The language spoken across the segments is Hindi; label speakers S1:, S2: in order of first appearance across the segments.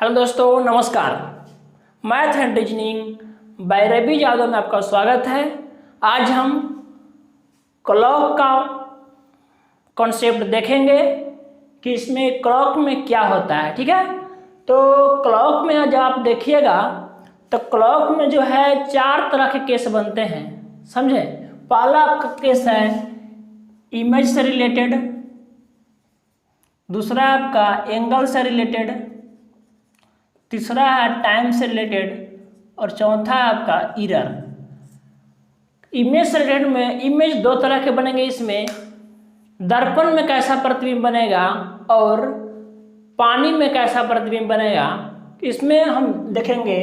S1: हेलो दोस्तों, नमस्कार। Math and reasoning by Ravi Yadav में आपका स्वागत है। आज हम क्लॉक का कॉन्सेप्ट देखेंगे कि इसमें क्लॉक में क्या होता है। ठीक है, तो क्लॉक में जब आप देखिएगा तो क्लॉक में जो है 4 तरह के केस बनते हैं, समझे। पहला आपका केस है इमेज से रिलेटेड, दूसरा आपका एंगल से रिलेटेड, तीसरा है टाइम से रिलेटेड और चौथा है आपका एरर। इमेज से रिलेटेड में इमेज 2 तरह के बनेंगे। इसमें दर्पण में कैसा प्रतिबिंब बनेगा और पानी में कैसा प्रतिबिंब बनेगा, इसमें हम देखेंगे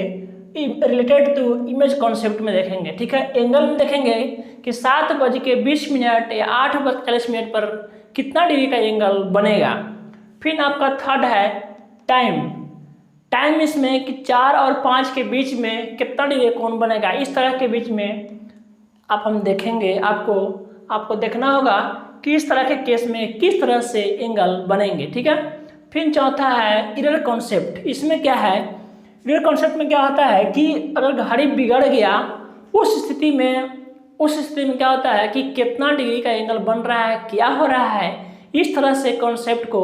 S1: रिलेटेड टू इमेज कॉन्सेप्ट में देखेंगे। ठीक है, एंगल में देखेंगे कि 7:20 या 8:40 पर कितना डिग्री का एंगल बनेगा। फिर आपका थर्ड है टाइम। टाइम इसमें कि 4 और 5 के बीच में कितना डिग्री कोण बनेगा। इस तरह के बीच में हम देखेंगे। आपको देखना होगा कि इस तरह के केस में किस तरह से एंगल बनेंगे। ठीक है, फिर चौथा है एरर कॉन्सेप्ट। इसमें क्या है, एरर कॉन्सेप्ट में क्या होता है कि अगर घड़ी बिगड़ गया उस स्थिति में क्या होता है कि कितना डिग्री का एंगल बन रहा है, क्या हो रहा है। इस तरह से कॉन्सेप्ट को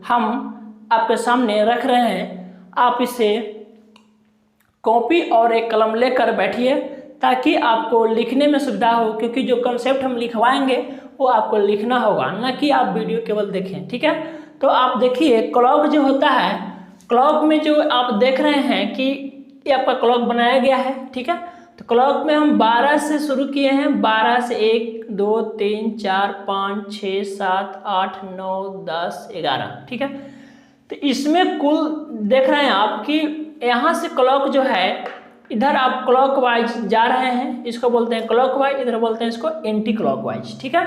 S1: हम आपके सामने रख रहे हैं। आप इसे कॉपी और एक कलम लेकर बैठिए ताकि आपको लिखने में सुविधा हो, क्योंकि जो कॉन्सेप्ट हम लिखवाएंगे वो आपको लिखना होगा, ना कि आप वीडियो केवल देखें। ठीक है, तो आप देखिए क्लॉक जो होता है, क्लॉक में जो आप देख रहे हैं कि ये आपका क्लॉक बनाया गया है। ठीक है, तो क्लॉक में हम 12 से शुरू किए हैं। 12 से 1 2 3 4 5 6 7 8 9 10 11। ठीक है, तो इसमें कुल देख रहे हैं आप कि यहाँ से क्लॉक जो है, इधर आप क्लॉक वाइज जा रहे हैं, इसको बोलते हैं क्लॉक वाइज, इधर बोलते हैं इसको एंटी क्लॉक वाइज। ठीक है,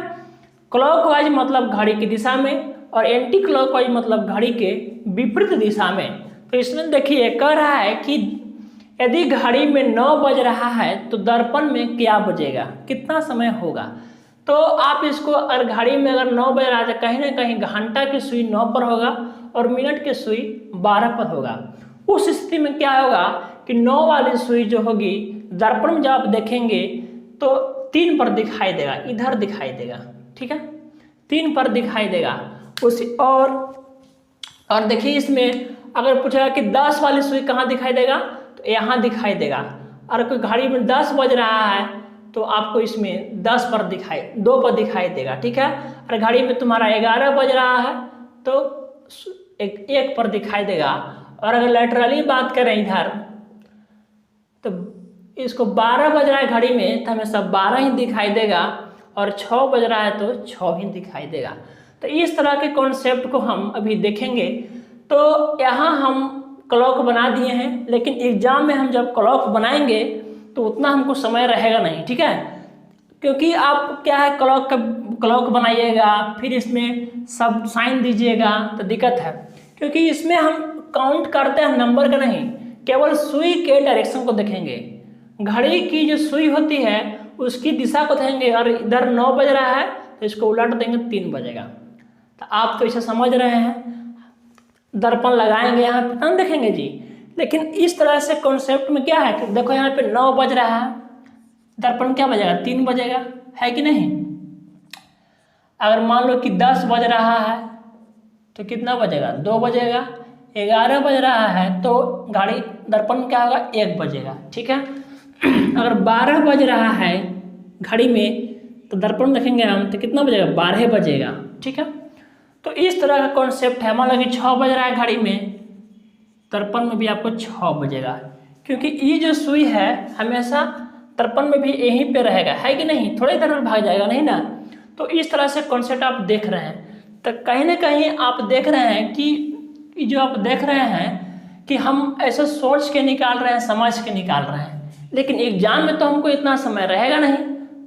S1: क्लॉक वाइज मतलब घड़ी की दिशा में और एंटी क्लॉक वाइज मतलब घड़ी के विपरीत दिशा में। तो इसमें देखिए कह रहा है कि यदि घड़ी में 9 बज रहा है तो दर्पण में क्या बजेगा, कितना समय होगा। तो आप इसको अगर घड़ी में अगर 9 बज रहा है तो कहीं ना कहीं घंटा की सुई 9 पर होगा और मिनट की सुई 12 पर होगा। उस स्थिति में क्या होगा कि 9 वाली सुई जो होगी दर्पण में जब आप देखेंगे तो 3 पर दिखाई देगा, इधर दिखाई देगा। ठीक है, 3 पर दिखाई देगा। और देखिए इसमें अगर पूछा कि 10 वाली सुई कहाँ दिखाई देगा, तो यहाँ दिखाई देगा। और कोई घड़ी में 10 बज रहा है तो आपको इसमें 2 पर दिखाई देगा। ठीक है, और घड़ी में तुम्हारा 11 बज रहा है तो 1 पर दिखाई देगा। और अगर लैटरली बात करें इधर, तो इसको 12 बज रहा है घड़ी में तो हमें सब 12 ही दिखाई देगा, और 6 बज रहा है तो 6 ही दिखाई देगा। तो इस तरह के कॉन्सेप्ट को हम अभी देखेंगे। तो यहाँ हम क्लॉक बना दिए हैं, लेकिन एग्जाम में हम जब क्लॉक बनाएंगे तो उतना हमको समय रहेगा नहीं। ठीक है, क्योंकि आप क्या है क्लॉक बनाइएगा फिर इसमें सब साइन दीजिएगा तो दिक्कत है, क्योंकि इसमें हम काउंट करते हैं नंबर का नहीं, केवल सुई के डायरेक्शन को देखेंगे। घड़ी की जो सुई होती है उसकी दिशा को देखेंगे, और इधर 9 बज रहा है तो इसको उलट देंगे 3 बजेगा। तो आप तो इसे समझ रहे हैं, दर्पण लगाएंगे यहाँ पे तब देखेंगे जी। लेकिन इस तरह से कॉन्सेप्ट में क्या है कि देखो यहाँ पे 9 बज रहा है, दर्पण क्या बजेगा, 3 बजेगा, है कि नहीं। अगर मान लो कि 10 बज रहा है तो कितना बजेगा, 2 बजेगा। 11 बज रहा है तो घड़ी दर्पण क्या होगा, 1 बजेगा। ठीक है, अगर 12 बज रहा है घड़ी में तो दर्पण देखेंगे हम तो कितना बजेगा, 12 बजेगा। ठीक है, तो इस तरह का कॉन्सेप्ट है। मान लो कि 6 बज रहा है घड़ी में, दर्पण में भी आपको 6 बजेगा, क्योंकि ये जो सुई है हमेशा दर्पण में भी यहीं पे रहेगा, है कि नहीं, थोड़ी देर में भाग जाएगा नहीं ना। तो इस तरह से कॉन्सेप्ट आप देख रहे हैं। तो कहीं ना कहीं आप देख रहे हैं कि जो आप देख रहे हैं कि हम ऐसे सोच के निकाल रहे हैं, समझ के निकाल रहे हैं, लेकिन एग्जाम में तो हमको इतना समय रहेगा नहीं,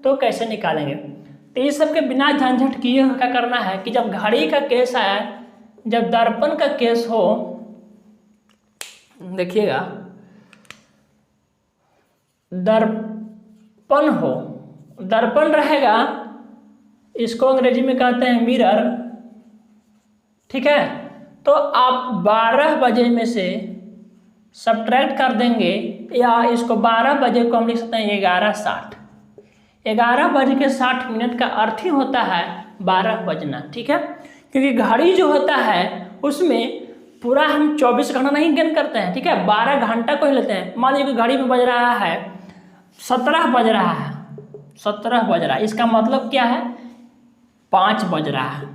S1: तो कैसे निकालेंगे। तो ये सब के बिना झंझट किए क्या करना है कि जब घड़ी का केस आए, जब दर्पण का केस हो, देखिएगा दर्पण हो, दर्पण रहेगा, इसको अंग्रेजी में कहते हैं मिरर। ठीक है, तो आप 12 बजे में से सब्ट्रैक्ट कर देंगे, या इसको 12 बजे को हम लिख सकते हैं 11:60। 11:60 का अर्थ ही होता है 12 बजना, ठीक है। क्योंकि घड़ी जो होता है उसमें पूरा हम 24 घंटा नहीं गिन करते हैं, ठीक है, 12 घंटा को ही लेते हैं। मान लीजिए घड़ी में बज रहा है 17 बज रहा है, 17 बज रहा है, इसका मतलब क्या है 5 बज रहा है,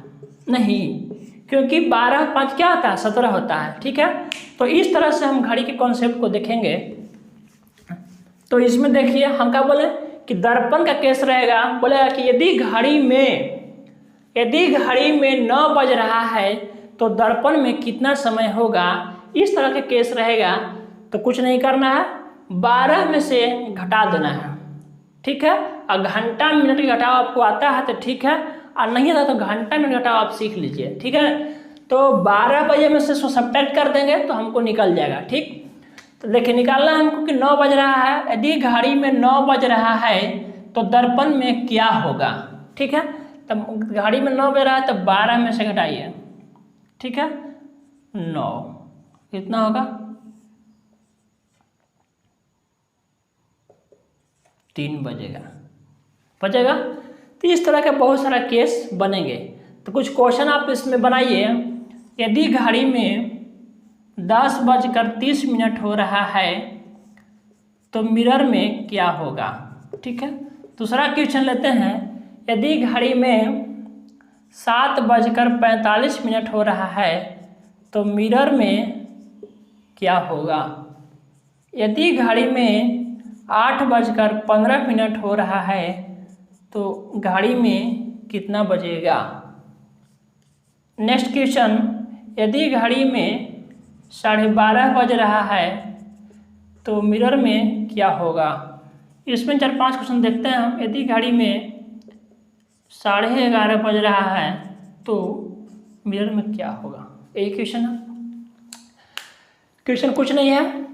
S1: नहीं, क्योंकि 12 5 क्या होता है 17 होता है, ठीक है। तो इस तरह से हम घड़ी के कॉन्सेप्ट को देखेंगे। तो इसमें देखिए हम क्या बोले कि दर्पण का केस रहेगा, बोलेगा कि यदि घड़ी में 9 बज रहा है तो दर्पण में कितना समय होगा, इस तरह के केस रहेगा। तो कुछ नहीं करना है, 12 में से घटा देना है, ठीक है। और घंटा मिनट घटाओ आपको आता है तो ठीक है, और नहीं आता तो घंटा मिनट घटाओ आप सीख लीजिए, ठीक है। तो 12 बजे में से सब्ट्रैक्ट कर देंगे तो हमको निकल जाएगा, ठीक। तो देखिए निकालना हमको कि 9 बज रहा है, यदि घड़ी में 9 बज रहा है तो दर्पण में क्या होगा, ठीक है। तब घड़ी में 9 बज रहा है तो 12 में से घटाइए, ठीक है, 9 कितना होगा 3 बजेगा। तो इस तरह के बहुत सारा केस बनेंगे। तो कुछ क्वेश्चन आप इसमें बनाइए। यदि घड़ी में 10:30 हो रहा है तो मिरर में क्या होगा, ठीक है। दूसरा क्वेश्चन लेते हैं, यदि घड़ी में 7:45 हो रहा है तो मिरर में क्या होगा। यदि घड़ी में 8:15 हो रहा है तो घड़ी में कितना बजेगा। नेक्स्ट क्वेश्चन, यदि घड़ी में 12:30 बज रहा है तो मिरर में क्या होगा। इसमें 4-5 क्वेश्चन देखते हैं हम। यदि घड़ी में 11:30 बज रहा है तो मिरर में क्या होगा, यही क्वेश्चन है। क्वेश्चन कुछ नहीं है,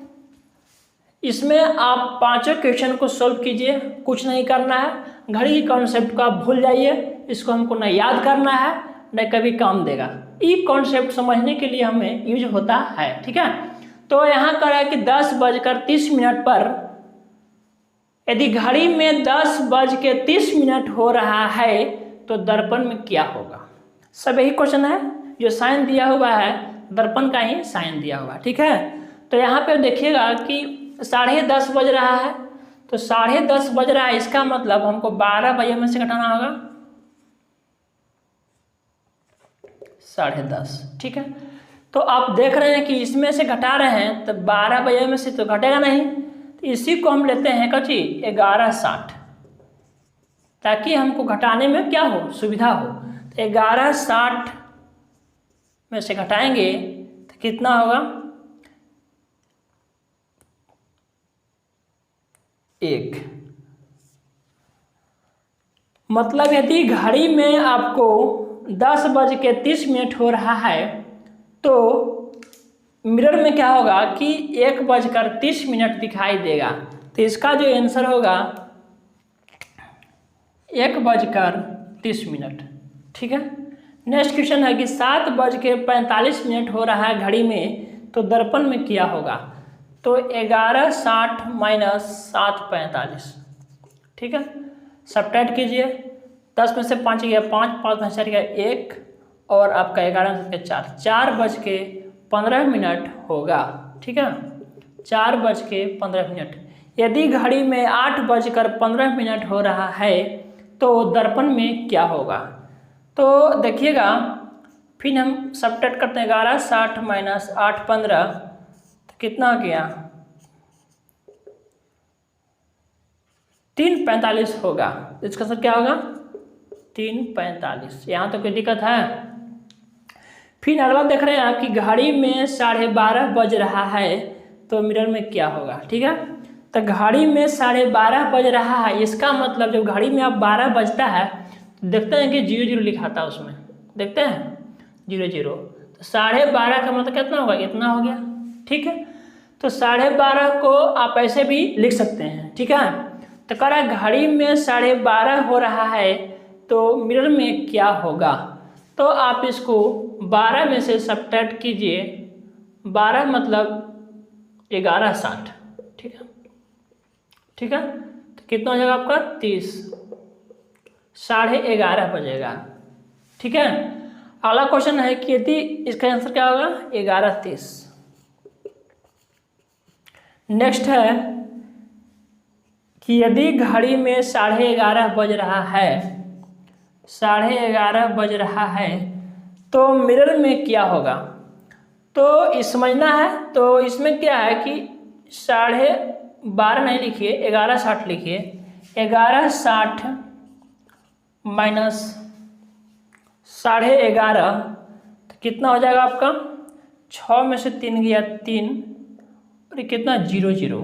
S1: इसमें आप 5 क्वेश्चन को सॉल्व कीजिए, कुछ नहीं करना है। घड़ी के कॉन्सेप्ट को आप भूल जाइए, इसको हमको न याद करना है न कभी काम देगा। ये कॉन्सेप्ट समझने के लिए हमें यूज होता है, ठीक है। तो यहाँ कर है कि 10:30 पर यदि घड़ी में 10:30 हो रहा है तो दर्पण में क्या होगा। सब यही क्वेश्चन है, जो साइन दिया हुआ है दर्पण का ही साइन दिया हुआ है, ठीक है। तो यहाँ पे देखिएगा कि 10:30 बज रहा है, तो 10:30 बज रहा है, इसका मतलब हमको 12 बजे में से घटाना होगा 10:30, ठीक है। तो आप देख रहे हैं कि इसमें से घटा रहे हैं तो 12 बजे में से तो घटेगा नहीं, तो इसी को हम लेते हैं कची 11:60, ताकि हमको घटाने में क्या हो सुविधा हो। तो 11:60 में से घटाएंगे तो कितना होगा 1। मतलब यदि घड़ी में आपको 10:30 हो रहा है तो मिरर में क्या होगा कि 1:30 दिखाई देगा। तो इसका जो आंसर होगा 1:30, ठीक है। नेक्स्ट क्वेश्चन है कि 7:45 हो रहा है घड़ी में तो दर्पण में क्या होगा। तो 11:60 - 7:45, ठीक है। सब्ट्रैक्ट कीजिए, 10 में से 5 गया 5, 5 में से 4 गया 1, और आपका 11 में से 4, 4:15 होगा, ठीक है, 4:15। यदि घड़ी में 8:15 हो रहा है तो दर्पण में क्या होगा। तो देखिएगा फिर हम सब्ट्रैक्ट करते हैं 11:60 - 8:15, तो कितना गया 3:45 होगा। इसका सर क्या होगा 3:45। यहाँ तो कोई दिक्कत है। फिर अगला देख रहे हैं आप कि घड़ी में 12:30 बज रहा है तो मिरर में क्या होगा, ठीक है। तो घड़ी में 12:30 बज रहा है, इसका मतलब जब घड़ी में आप 12 बजता है तो देखते हैं कि 00 लिखाता है उसमें, देखते हैं 00। तो 12:30 का मतलब कितना होगा, इतना हो गया, ठीक है। तो 12:30 को आप ऐसे भी लिख सकते हैं, ठीक है। तो कह रहा है घड़ी में 12:30 हो रहा है तो मिरर में क्या होगा। तो आप इसको 12 में से सब्ट्रैक्ट कीजिए, 12 मतलब 11:60, ठीक है, ठीक है। तो कितना हो जाएगा आपका 30, 11:30 बजेगा, ठीक है। अगला क्वेश्चन है कि यदि इसका आंसर क्या होगा 11:30। नेक्स्ट है कि यदि घड़ी में 11:30 बज रहा है, 11:30 बज रहा है, तो मिरर में क्या होगा। तो इस समझना है, तो इसमें क्या है कि 12:30 नहीं लिखिए, 11:60 लिखिए। 11:60 माइनस 11:30 तो कितना हो जाएगा आपका, 6 में से 3 गया 3, और ये कितना 0 0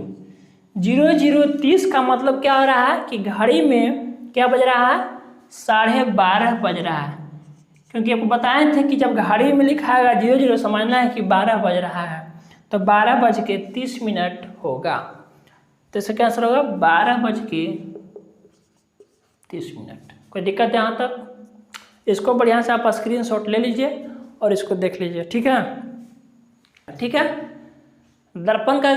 S1: 0 0 30 का मतलब क्या हो रहा है कि घड़ी में क्या बज रहा है 12:30 बज रहा है, क्योंकि आपको बताए थे कि जब घड़ी में लिखा है 0 0 समझना है कि 12 बज रहा है, तो 12:30 होगा। तो इसका क्या आंसर होगा 12:30। कोई दिक्कत है यहाँ तक। इसको बढ़िया से आप स्क्रीनशॉट ले लीजिए और इसको देख लीजिए, ठीक है, ठीक है। दर्पण का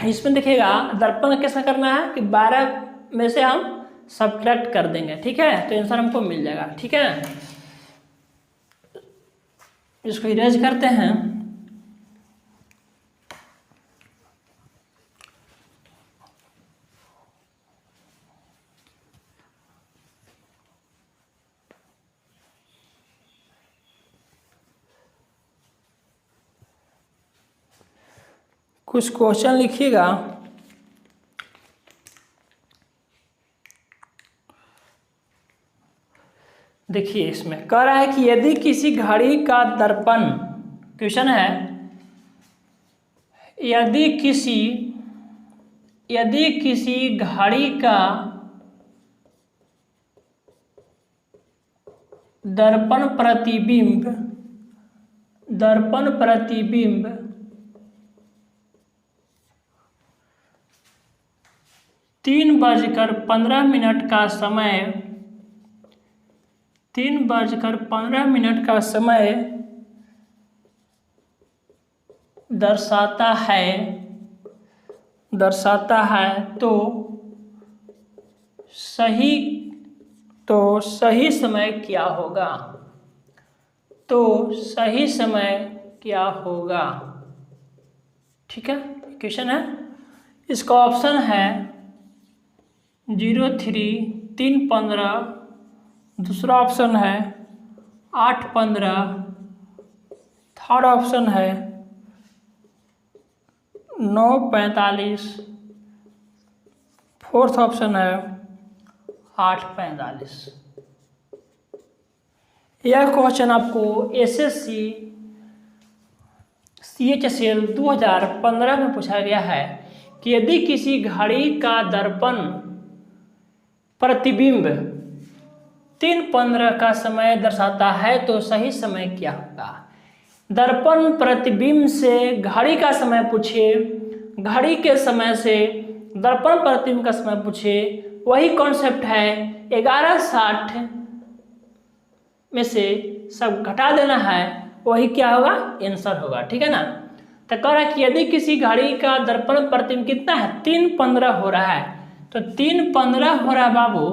S1: इसमें देखिएगा, दर्पण का कैसा करना है कि 12 में से हम सब्ट्रैक्ट कर देंगे, ठीक है, तो आंसर हमको मिल जाएगा, ठीक है। इसको इरेज करते हैं। कुछ क्वेश्चन लिखिएगा। देखिए इसमें कह रहा है कि यदि किसी घड़ी का दर्पण, क्वेश्चन है यदि किसी घड़ी का दर्पण प्रतिबिंब 3:15 का समय 3:15 का समय दर्शाता है, तो सही समय क्या होगा। ठीक है, क्वेश्चन है। इसका ऑप्शन है 03:15, दूसरा ऑप्शन है 8:15, थर्ड ऑप्शन है 9:45, फोर्थ ऑप्शन है 8:45। यह क्वेश्चन आपको एसएससी CHSL 2015 में पूछा गया है कि यदि किसी घड़ी का दर्पण प्रतिबिंब 3:15 का समय दर्शाता है तो सही समय क्या होगा। दर्पण प्रतिबिंब से घड़ी का समय पूछे, घड़ी के समय से दर्पण प्रतिबिंब का समय पूछे, वही कॉन्सेप्ट है। 11:60 में से सब घटा देना है, वही क्या होगा आंसर होगा, ठीक है ना। तो कह रहा है कि यदि किसी घड़ी का दर्पण प्रतिबिंब कितना है 3:15 हो रहा है, तो 3:15 हो रहा है बाबू,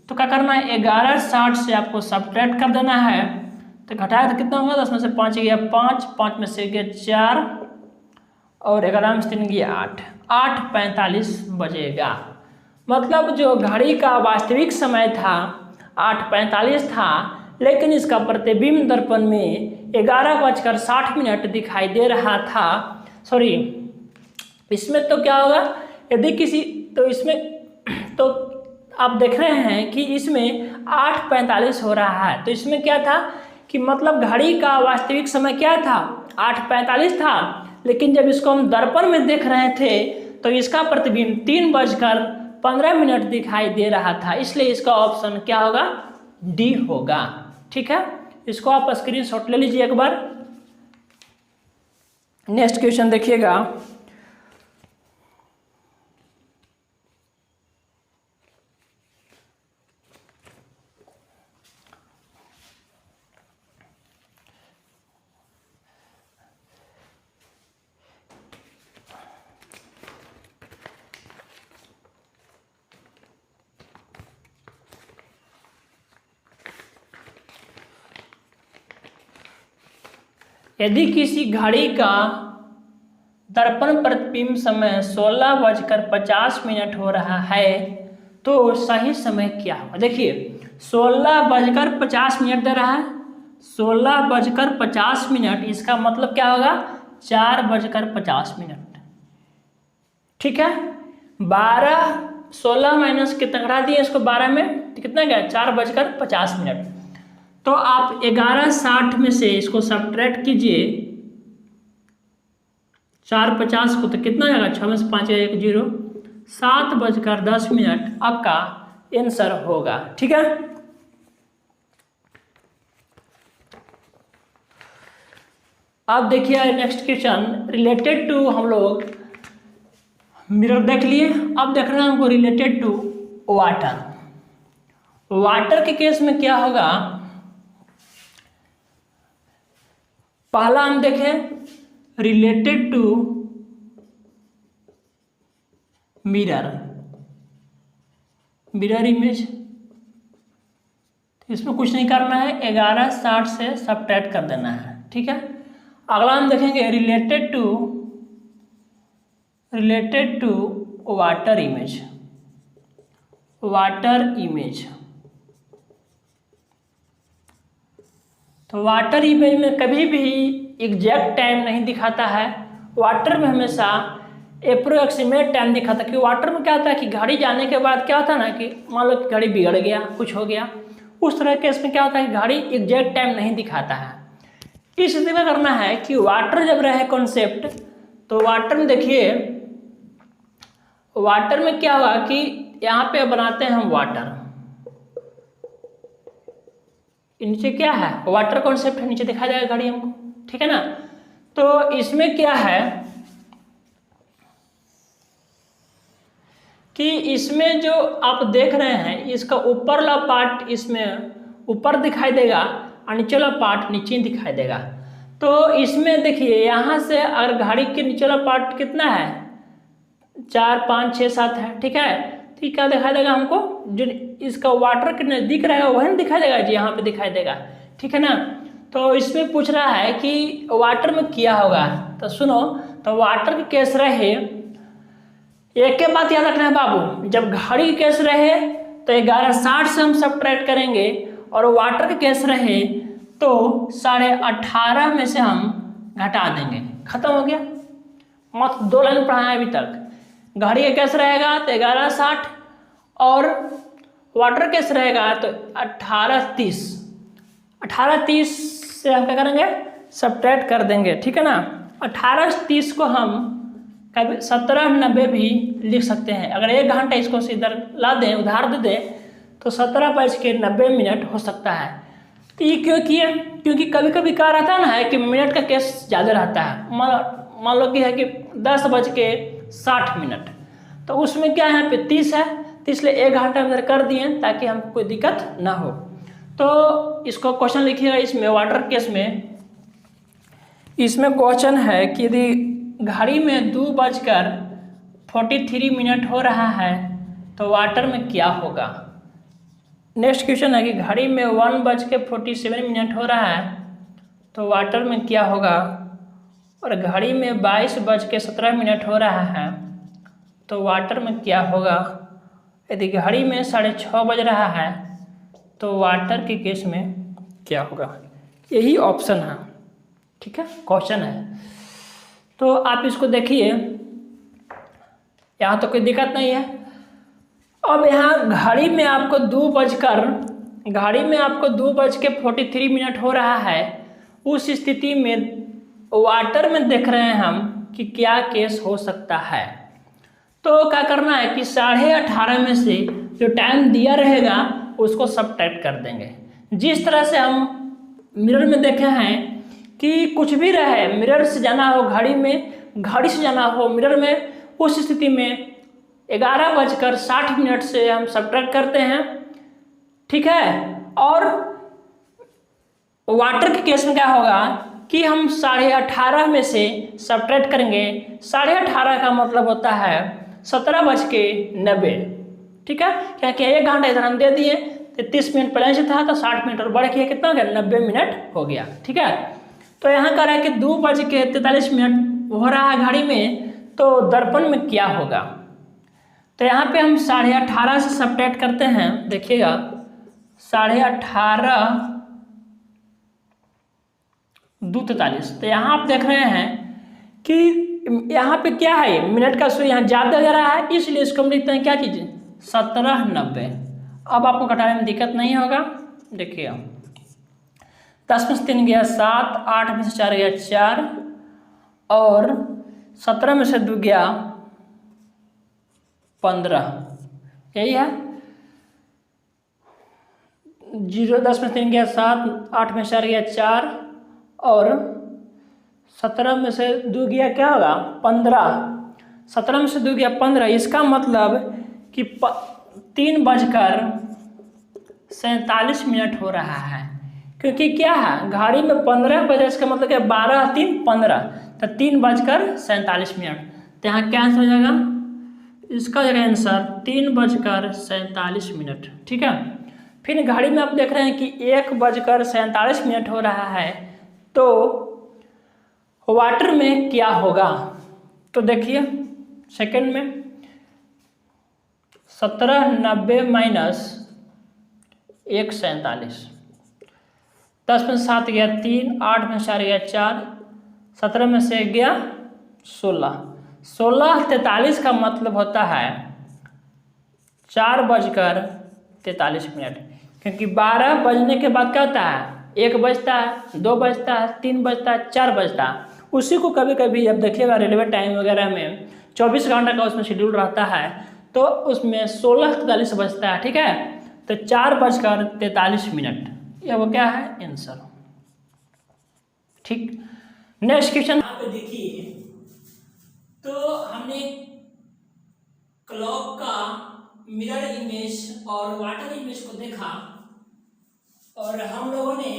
S1: तो क्या करना है 11:60 से आपको सब्ट्रैक्ट कर देना है। तो घटाया तो कितना होगा, 10 में से 5 गया 5, 5 में से गया 4 और 11 में से 3 गया 8, 8:45 बजेगा। मतलब जो घड़ी का वास्तविक समय था 8:45 था, लेकिन इसका प्रतिबिंब दर्पण में 11:60 दिखाई दे रहा था। सॉरी, इसमें तो क्या होगा यदि किसी, तो इसमें तो आप देख रहे हैं कि इसमें 8:45 हो रहा है, तो इसमें क्या था कि मतलब घड़ी का वास्तविक समय क्या था 8:45 था, लेकिन जब इसको हम दर्पण में देख रहे थे तो इसका प्रतिबिंब 3:15 दिखाई दे रहा था, इसलिए इसका ऑप्शन क्या होगा डी होगा, ठीक है। इसको आप स्क्रीनशॉट ले लीजिए एक बार। नेक्स्ट क्वेश्चन देखिएगा। यदि किसी घड़ी का दर्पण प्रतिबिंब समय 16:50 हो रहा है तो सही समय क्या होगा। देखिए 16:50 दे रहा है, 16:50, इसका मतलब क्या होगा 4:50। ठीक है, 16 माइनस कितना करा दिए इसको 12 में तो कितना गया 4:50। तो आप 11:60 में से इसको सब्ट्रैक्ट कीजिए 4:50 को, तो कितना आएगा 6 में से 5 1 0, 7:10 आपका आंसर होगा। ठीक है, अब देखिए नेक्स्ट क्वेश्चन रिलेटेड टू, हम लोग मिरर देख लिए, अब देख रहे हैं हमको रिलेटेड टू वाटर। वाटर के केस में क्या होगा, पहला हम देखें related to mirror, mirror image, इसमें कुछ नहीं करना है, 11:60 से सब्ट्रैक्ट कर देना है। ठीक है, अगला हम देखेंगे related to water image, water image. तो वाटर इमेज में कभी भी एग्जैक्ट टाइम नहीं दिखाता है, वाटर में हमेशा अप्रोक्सीमेट टाइम दिखाता है। कि वाटर में क्या होता है कि घड़ी जाने के बाद क्या होता है ना कि मान लो कि घड़ी बिगड़ गया, कुछ हो गया, उस तरह के इसमें क्या होता है कि घड़ी एग्जैक्ट टाइम नहीं दिखाता है। इस स्थिति में करना है कि वाटर जब रहे कॉन्सेप्ट, तो वाटर में देखिए, वाटर में क्या होगा कि यहाँ पे बनाते हैं हम वाटर, नीचे क्या है वाटर कॉन्सेप्ट है, नीचे दिखाई देगा घड़ी हमको। ठीक है ना, तो इसमें क्या है कि इसमें जो आप देख रहे हैं इसका ऊपर वाला पार्ट इसमें ऊपर दिखाई देगा और नीचे वाला पार्ट नीचे दिखाई देगा। तो इसमें देखिए यहाँ से अगर घड़ी के नीचे वाला पार्ट कितना है 4 5 6 7 है। ठीक है, तो क्या दिखाई देगा हमको, जो इसका वाटर के नज़दीक रहेगा वही दिखाई देगा जी, यहाँ पे दिखाई देगा। ठीक है ना, तो इसमें पूछ रहा है कि वाटर में क्या होगा, तो सुनो, तो वाटर की केस रहे, एक के बात याद रखना है बाबू, जब घड़ी की केस रहे तो 11:60 से हम सब्ट्रैक्ट करेंगे, और वाटर के केस रहे तो 18.5 में से हम घटा देंगे, खत्म हो गया। मत 2 लाइन पढ़ाया अभी तक। घड़ी का केस रहेगा तो 11:60 और वाटर केस रहेगा तो 18:30, 18:30 से हम क्या करेंगे सब्ट्रैक्ट कर देंगे। ठीक है ना, 18:30 को हम 17:90 भी लिख सकते हैं। अगर 1 घंटा इसको इधर ला दें, उधार दे दें, तो 17:90 हो सकता है। तो ये क्यों किया, क्योंकि कभी कभी क्या रहता है ना कि मिनट का केस ज़्यादा रहता है। मान लो कि है कि 10:60, तो उसमें क्या है यहाँ पे 30 है, तो इसलिए 1 घंटा इधर कर दिए ताकि हमको कोई दिक्कत ना हो। तो इसको क्वेश्चन लिखिएगा इसमें वाटर केस में, इसमें क्वेश्चन है कि यदि घड़ी में 2:43 हो रहा है तो वाटर में क्या होगा। नेक्स्ट क्वेश्चन है कि घड़ी में 1:47 हो रहा है तो वाटर में क्या होगा, और घड़ी में 22:17 हो रहा है तो वाटर में क्या होगा। यदि घड़ी में 6:30 बज रहा है तो वाटर के केस में क्या होगा। यही ऑप्शन है। ठीक है, क्वेश्चन है, तो आप इसको देखिए, यहाँ तो कोई दिक्कत नहीं है। अब यहाँ घड़ी में आपको 2:43 हो रहा है, उस स्थिति में वाटर में देख रहे हैं हम कि क्या केस हो सकता है। तो क्या करना है कि 18:30 में से जो टाइम दिया रहेगा उसको सब्ट्रैक्ट कर देंगे। जिस तरह से हम मिरर में देखे हैं कि कुछ भी रहे, मिरर से जाना हो घड़ी में, घड़ी से जाना हो मिरर में, उस स्थिति में 11:60 से हम सब्ट्रैक्ट करते हैं। ठीक है, और वाटर के केस में क्या होगा कि हम 18:30 में से सब्ट्रैक्ट करेंगे। 18:30 का मतलब होता है 17:90। ठीक है, क्या क्या 1 घंटा इधर हम दे दिए तो 30 मिनट पहले से था तो 60 मिनट और बढ़ के कितना हो गया 90 मिनट हो गया। ठीक है, तो यहाँ कह रहा है कि 2:43 हो रहा है घड़ी में, तो दर्पण में क्या होगा। तो यहाँ पे हम 18:30 से सब्ट्रैक्ट करते हैं। देखिएगा 18:30 2:43। तो यहाँ आप देख रहे हैं कि यहाँ पे क्या है, मिनट का सुई यहाँ ज़्यादा दे रहा है, इसलिए इसको हम लिखते हैं क्या चीज़, 17:90। अब आपको घटाने में दिक्कत नहीं होगा। देखिए 10 में से 3 गया 7, 8 में से 4 गया 4, और 17 में से 2 गया 15, यही है। 0 10 में से 3 गया 7, 8 में से 4 गया 4, और 17 में से 2 गया क्या होगा 15। 17 में से 2 गया 15, इसका मतलब कि 3:47 हो रहा है, क्योंकि क्या है घड़ी में 15 बजे, इसका मतलब क्या 12 3 15, तो 3:47। तो यहाँ क्या आंसर हो जाएगा, इसका हो जाएगा आंसर 3:47। ठीक है। फिर घड़ी में आप देख रहे हैं कि 1:47 हो रहा है, तो वाटर में क्या होगा। तो देखिए सेकंड में 17:90 माइनस 1:47, 10 में 7 गया 3, 8 में 4 गया 4, 17 में से 1 गया 16, 16:43 का मतलब होता है 4:43, क्योंकि 12 बजने के बाद क्या होता है, 1 बजता है, 2 बजता है, 3 बजता है, 4 बजता है। उसी को कभी कभी अब देखिएगा रेलवे टाइम वगैरह में 24 घंटा का उसमें शेड्यूल रहता है, तो उसमें 16:43 बजता है। ठीक है, तो 4:43, ये वो क्या है आंसर। ठीक, नेक्स्ट क्वेश्चन यहाँ पे देखिए, तो हमने क्लॉक का मिरर इमेज और वाटर इमेज को देखा, और हम लोगों ने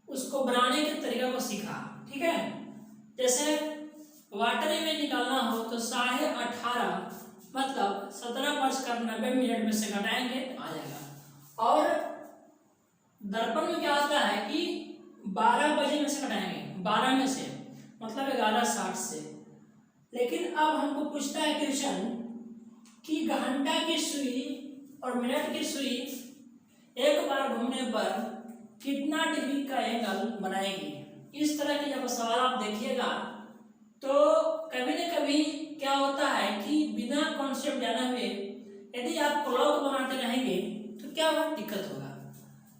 S1: उसको बनाने के तरीका को सीखा। ठीक है, जैसे वाटर इमेज निकालना हो तो 18:30 मतलब 17:90 में से घटाएंगे आ जाएगा, और दर्पण में क्या होता है कि 12 बजे में से घटाएंगे, 12 में से मतलब 11:60 से। लेकिन अब हमको पूछता है क्वेश्चन कि घंटा की सुई और मिनट की सुई एक बार घूमने पर कितना डिग्री का एंगल बनाएगी। इस तरह के जब सवाल आप देखिएगा तो कभी न कभी क्या होता है कि बिना कॉन्सेप्ट जाने हुए यदि आप क्लॉक बनाते रहेंगे तो क्या होगा, दिक्कत होगा।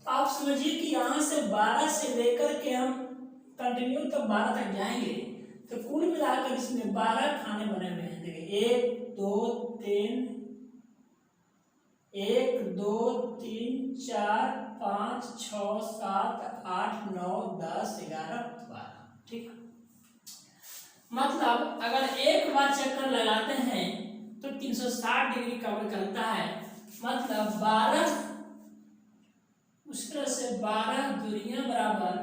S1: तो आप समझिए कि यहाँ से 12 से लेकर के हम कंटिन्यू तब 12 तक जाएंगे, तो कुल मिलाकर इसमें 12 खाने बने हुए हैं। देखिए 1 2 3 1 2 3 4 5 6 7 8 9 10 11 12। ठीक, मतलब अगर एक बार चक्कर लगाते हैं तो 360 डिग्री कवर करता है, मतलब 12 उस तरह से 12 दूरियां बराबर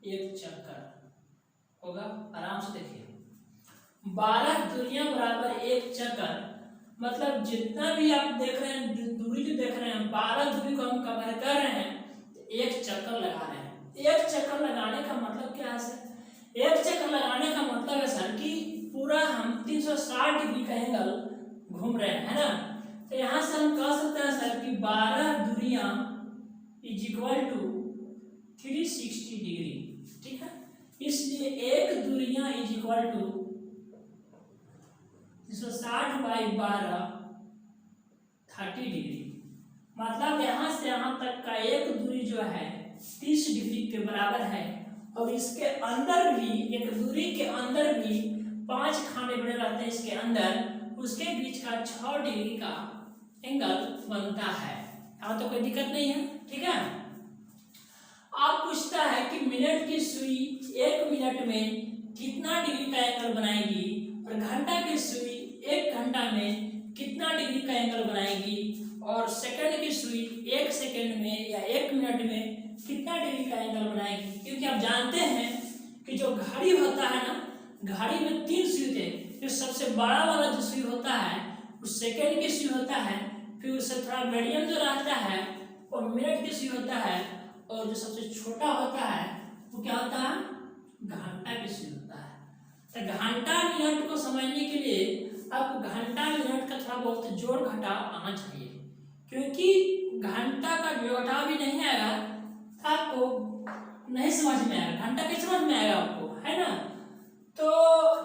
S1: एक चक्कर होगा। आराम से देखिए 12 दूरियां बराबर एक चक्कर, मतलब जितना भी आप देख रहे हैं दूरी जो देख रहे हैं 12 दूरी को हम कवर कर रहे हैं, तो एक चक्कर लगा रहे हैं। एक चक्कर लगाने का मतलब क्या है सर, एक चक्कर लगाने का मतलब है सर कि पूरा हम 360 डिग्री का एंगल घूम रहे हैं, है ना। तो यहाँ से हम कह सकते हैं सर कि 12 दूरियां इज इक्वल टू 360 डिग्री। ठीक है, इसलिए एक दूरियां इज इक्वल टू 360/12 30 डिग्री। मतलब यहाँ से यहाँ तक का एक दूरी जो है 30 डिग्री के बराबर है, और इसके अंदर भी एक दूरी के अंदर भी 5 खाने बने रहते हैं इसके अंदर, उसके बीच का 6 डिग्री का एंगल बनता है। यहाँ तो कोई दिक्कत नहीं है। ठीक है, आप पूछता है कि मिनट की सुई 1 मिनट में कितना डिग्री का एंगल बनाएगी, और घंटा की सुई 1 घंटा में कितना डिग्री का एंगल बनाएगी, और सेकंड की सुई 1 सेकंड में या 1 मिनट में कितना डिग्री का एंगल बनाएगी। क्योंकि आप जानते हैं कि जो घड़ी होता है ना, घड़ी में 3 सुई थे, जो सबसे बड़ा वाला जो सुई होता है वो सेकंड की सुई होता है, फिर उससे थोड़ा मीडियम जो रहता है वो मिनट की सुई होता है, और जो सबसे छोटा होता है वो क्या होता है, घंटा की सुई होता है। तो घंटा मिनट को समझने के लिए आपको घंटा मिनट का थोड़ा बहुत जोड़ घटा आना चाहिए, क्योंकि घंटा का जोड़ घटा भी नहीं आएगा आपको नहीं समझ में आएगा। घंटा कैसे समझ में आएगा आपको, है ना। तो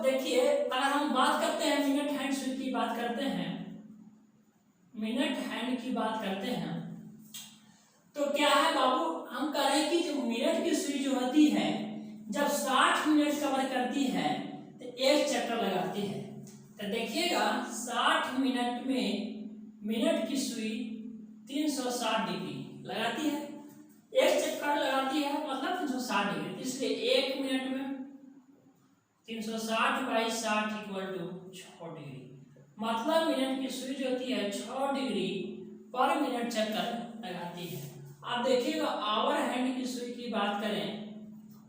S1: देखिए, अगर हम बात करते हैं मिनट हैंड सुई की बात करते हैं, मिनट हैंड की बात करते हैं, तो क्या है बाबू, हम कह रहे हैं कि जो मिनट की सुई जो होती है जब 60 मिनट कवर करती है तो एक चक्कर लगाती है। तो देखिएगा 60 मिनट में मिनट की सुई 360 डिग्री लगाती है, एक चक्कर लगाती है मतलब 360 डिग्री, इसलिए 1 मिनट में 360 बाई 60 इक्वल टू 6 डिग्री। मतलब मिनट की सुई जो होती है 6 डिग्री पर मिनट चक्कर लगाती है। आप देखिएगा आवर हैंड की सुई की बात करें,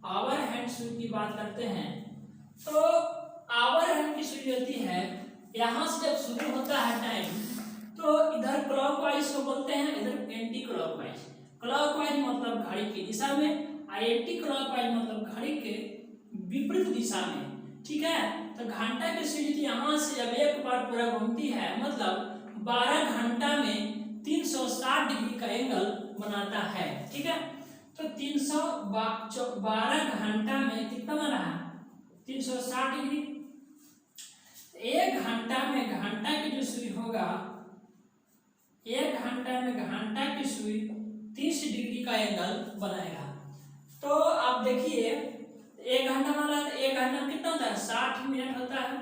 S1: आवर हैंड सुई की बात करते हैं, तो आवर हैंड की सुई होती है, यहाँ से जब शुरू होता है टाइम तो इधर क्लॉकवाइज को बोलते हैं, इधर एंटी क्लॉकवाइज। क्लॉकवाइज मतलब घड़ी की दिशा में, और एंटी क्लॉकवाइज मतलब घड़ी के विपरीत दिशा में, ठीक है। तो घंटा की सुई यहाँ से जब एक बार पूरा घूमती है मतलब 12 घंटा में 360 डिग्री का एंगल बनाता है, ठीक है। तो 312 घंटा में कितना बना है, 360 डिग्री। एक घंटा में घंटा की जो सुई होगा, एक घंटा में घंटा की सुई 30 डिग्री का एंगल बनाएगा। तो आप देखिए एक घंटा बना, एक घंटा में कितना होता है, 60 मिनट होता है,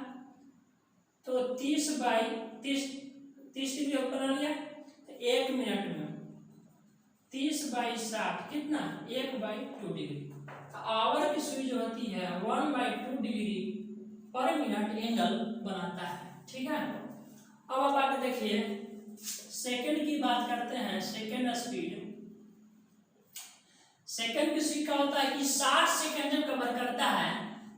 S1: तो 30 बाई 30 डिग्री बना लिया। तो एक मिनट में 30 बाई 60 कितना, 1/2 डिग्री। आवर की सुई जो होती है 1/2 डिग्री पर मिनट एंगल बनाता है, ठीक है। अब आप आगे देखिए सेकंड की बात करते हैं, सेकंड स्पीड। सेकंड की सुई का होता है कि 60 सेकंड जब कवर करता है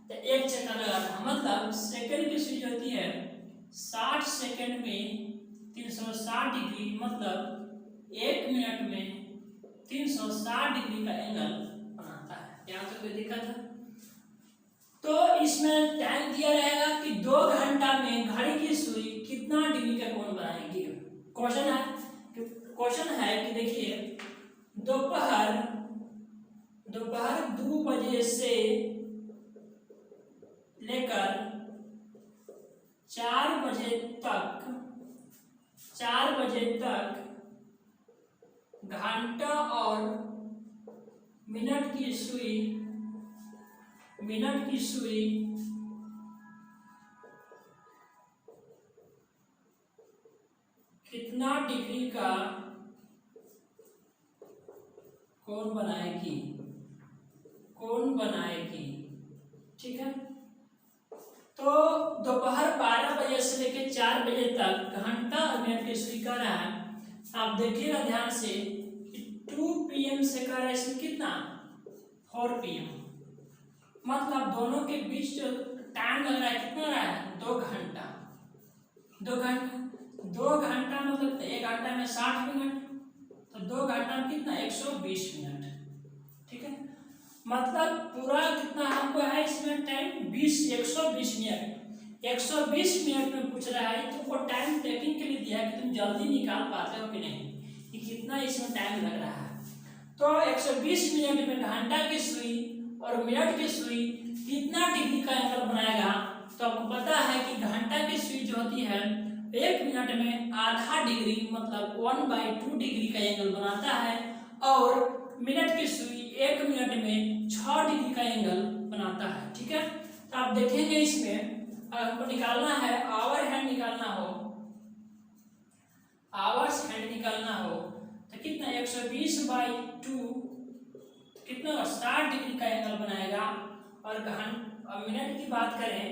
S1: तो एक चक्कर लगाता है, मतलब सेकंड की सुई जो होती है 60 सेकंड में 360 डिग्री, मतलब 1 मिनट में 360 डिग्री का एंगल बनाता है। यहाँ तक कोई दिक्कत है? तो इसमें टाइम दिया रहेगा कि 2 घंटा में घड़ी की सुई कितना डिग्री का कोण बनाएगी। क्वेश्चन है कि देखिए दोपहर 2 बजे से लेकर 4 बजे तक घंटा और मिनट की सुई कितना डिग्री का कोण बनाएगी, ठीक है। तो दोपहर 12 बजे से लेकर 4 बजे तक घंटा और मिनट की सुई कर रहा है। आप देखिएगा ध्यान से कि 2 PM से कर रहा है, इसमें कितना 4 PM, मतलब दोनों के बीच जो टाइम लग रहा है कितना रहा है, 2 घंटा। 2 घंटा मतलब 1 घंटा में 60 मिनट, तो 2 घंटा में कितना 120 मिनट, ठीक है। मतलब पूरा कितना हमको है इसमें टाइम 120 मिनट। 120 मिनट में पूछ रहा है, तुमको टाइम टेकिंग के लिए दिया है कि तुम जल्दी निकाल पाते हो कि नहीं, कि कितना इसमें टाइम लग रहा है। तो 120 मिनट में घंटा की सुई और मिनट की सुई कितना डिग्री का एंगल बनाएगा। तो आपको पता है कि घंटा की सुई जो होती है 1 मिनट में आधा डिग्री मतलब 1/2 डिग्री का एंगल बनाता है, और मिनट की सुई 1 मिनट में 6 डिग्री का एंगल बनाता है, ठीक है। तो आप देखेंगे इसमें अगर हमको निकालना है आवर्स हैंड निकालना हो तो कितना 120/2 कितना 60 डिग्री का एंगल बनाएगा। और मिनट की बात करें,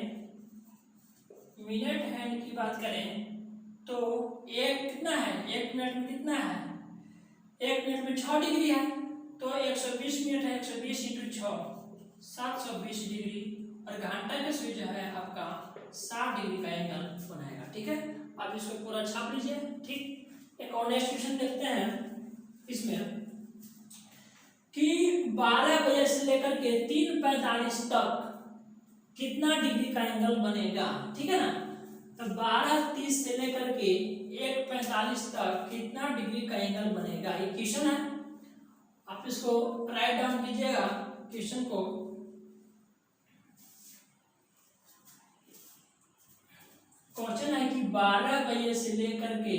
S1: मिनट हैंड की बात करें तो एक कितना है, 1 मिनट में कितना है, 1 मिनट में 6 डिग्री है, तो 120 मिनट है, 120 × 6 720 डिग्री। और घंटा की सुई जो है आपका 60 डिग्री का एंगल बनाएगा, ठीक है। आप इसको पूरा छाप लीजिए, ठीक। एक और नेक्स्ट क्वेश्चन देखते हैं। इसमें कि 12 बजे से लेकर के 3:45 तक कितना डिग्री का एंगल बनेगा, ठीक है ना। तो 12:30 से लेकर के 1:45 तक कितना डिग्री का एंगल बनेगा, ये क्वेश्चन है। आप इसको राइट डाउन कीजिएगा क्वेश्चन को। क्वेश्चन है कि 12 बजे से लेकर के,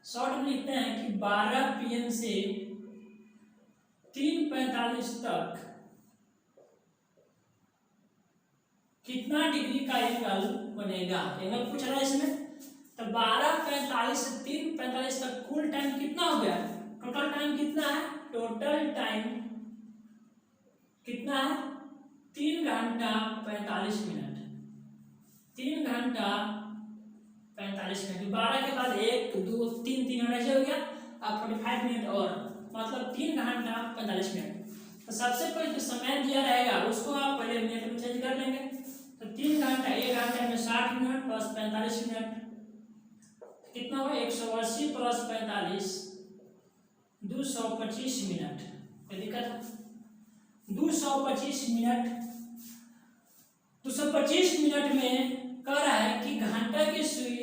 S1: शॉर्ट में लिखते हैं कि 12 PM से 3:45 तक कितना डिग्री का एंगल बनेगा, एंगल पूछ रहा है इसमें। तो 12:45 से 3:45 तक कुल टाइम कितना हो गया, टोटल टाइम कितना है, टोटल टाइम कितना है 3 घंटा 45 मिनट, 3 घंटा 45 मिनट। 12 के बाद 1 2 3 3 घंटा हो गया, अब 45 मिनट और, मतलब 3 घंटा 45 मिनट। तो सबसे पहले जो समय दिया रहेगा उसको आप पहले मिनट में चेंज कर लेंगे। तो 3 घंटा, 1 घंटे में 60 मिनट प्लस 45 मिनट कितना हुआ, 180 प्लस 45 225 मिनट। कोई दिक्कत है, 225 मिनट। 225 मिनट में कह रहा है कि घंटा की सुई